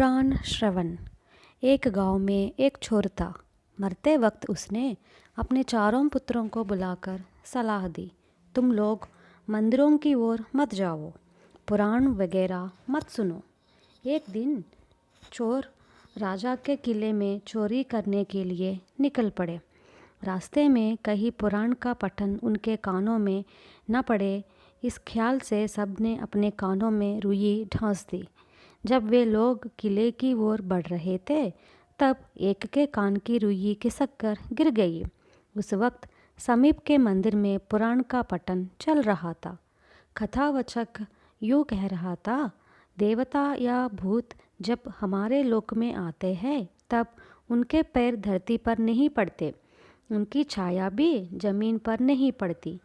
पुराण श्रवण। एक गांव में एक चोर था। मरते वक्त उसने अपने चारों पुत्रों को बुलाकर सलाह दी, तुम लोग मंदिरों की ओर मत जाओ, पुराण वगैरह मत सुनो। एक दिन चोर राजा के किले में चोरी करने के लिए निकल पड़े। रास्ते में कहीं पुराण का पठन उनके कानों में न पड़े, इस ख्याल से सबने अपने कानों में रुई ढांस दी। जब वे लोग किले की ओर बढ़ रहे थे, तब एक के कान की रुई खिसक कर गिर गई। उस वक्त समीप के मंदिर में पुराण का पठन चल रहा था। कथावाचक यूँ कह रहा था, देवता या भूत जब हमारे लोक में आते हैं, तब उनके पैर धरती पर नहीं पड़ते, उनकी छाया भी जमीन पर नहीं पड़ती।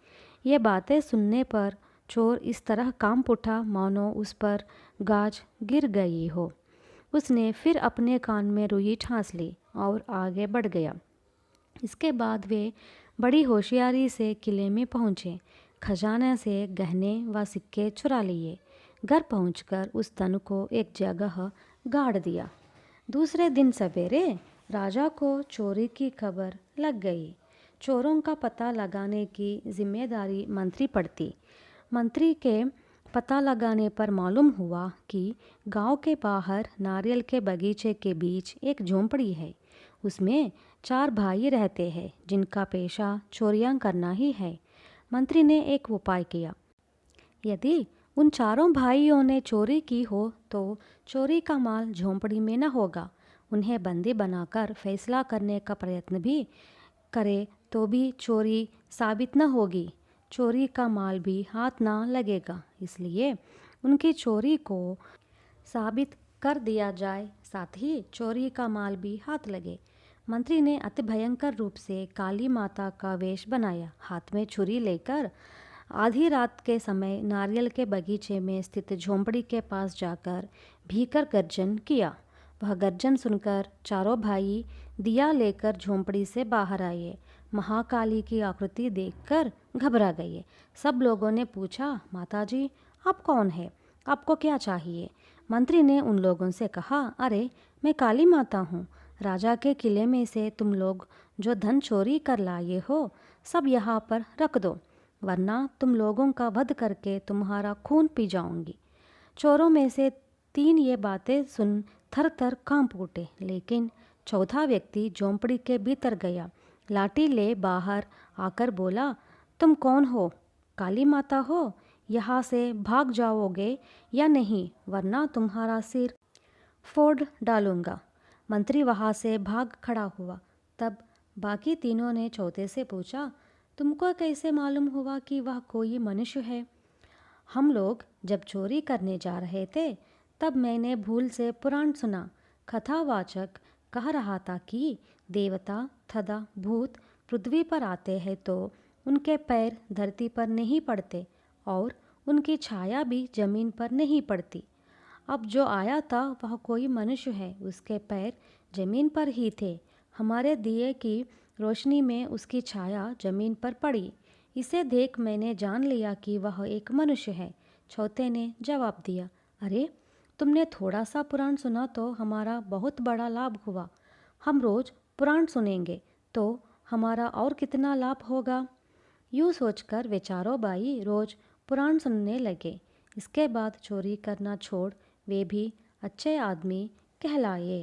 ये बातें सुनने पर चोर इस तरह कांप उठा मानो उस पर गाज गिर गई हो। उसने फिर अपने कान में रुई ठांस ली और आगे बढ़ गया। इसके बाद वे बड़ी होशियारी से किले में पहुँचे, खजाने से गहने व सिक्के चुरा लिए। घर पहुंचकर उस धन को एक जगह गाड़ दिया। दूसरे दिन सवेरे राजा को चोरी की खबर लग गई। चोरों का पता लगाने की जिम्मेदारी मंत्री पर थी। मंत्री के पता लगाने पर मालूम हुआ कि गांव के बाहर नारियल के बगीचे के बीच एक झोंपड़ी है। उसमें 4 भाई रहते हैं, जिनका पेशा चोरियां करना ही है। मंत्री ने एक उपाय किया। यदि उन चारों भाइयों ने चोरी की हो तो चोरी का माल झोंपड़ी में न होगा। उन्हें बंदी बनाकर फैसला करने का प्रयत्न भी करे तो भी चोरी साबित न होगी, चोरी का माल भी हाथ ना लगेगा। इसलिए उनकी चोरी को साबित कर दिया जाए, साथ ही चोरी का माल भी हाथ लगे। मंत्री ने अति भयंकर रूप से काली माता का वेश बनाया। हाथ में छुरी लेकर आधी रात के समय नारियल के बगीचे में स्थित झोंपड़ी के पास जाकर भीकर गर्जन किया। वह गर्जन सुनकर चारों भाई दिया लेकर झोंपड़ी से बाहर आए। महाकाली की आकृति देखकर घबरा गए। सब लोगों ने पूछा, माताजी आप कौन है, आपको क्या चाहिए? मंत्री ने उन लोगों से कहा, अरे मैं काली माता हूँ। राजा के किले में से तुम लोग जो धन चोरी कर लाए हो, सब यहाँ पर रख दो, वरना तुम लोगों का वध करके तुम्हारा खून पी जाऊंगी। चोरों में से 3 ये बातें सुन थर थर कांप उठे, लेकिन चौथा व्यक्ति झोंपड़ी के भीतर गया, लाठी ले बाहर आकर बोला, तुम कौन हो? काली माता हो? यहाँ से भाग जाओगे या नहीं, वरना तुम्हारा सिर फोड़ डालूंगा। मंत्री वहाँ से भाग खड़ा हुआ। तब बाकी तीनों ने चौथे से पूछा, तुमको कैसे मालूम हुआ कि वह कोई मनुष्य है? हम लोग जब चोरी करने जा रहे थे, तब मैंने भूल से पुराण सुना। कथावाचक कह रहा था कि देवता तथा भूत पृथ्वी पर आते हैं तो उनके पैर धरती पर नहीं पड़ते और उनकी छाया भी जमीन पर नहीं पड़ती। अब जो आया था वह कोई मनुष्य है, उसके पैर जमीन पर ही थे। हमारे दिए की रोशनी में उसकी छाया जमीन पर पड़ी। इसे देख मैंने जान लिया कि वह एक मनुष्य है। चौथे ने जवाब दिया, अरे तुमने थोड़ा सा पुराण सुना तो हमारा बहुत बड़ा लाभ हुआ। हम रोज पुराण सुनेंगे तो हमारा और कितना लाभ होगा। यूँ सोचकर वे चारों भाई रोज पुराण सुनने लगे। इसके बाद चोरी करना छोड़ वे भी अच्छे आदमी कहलाए।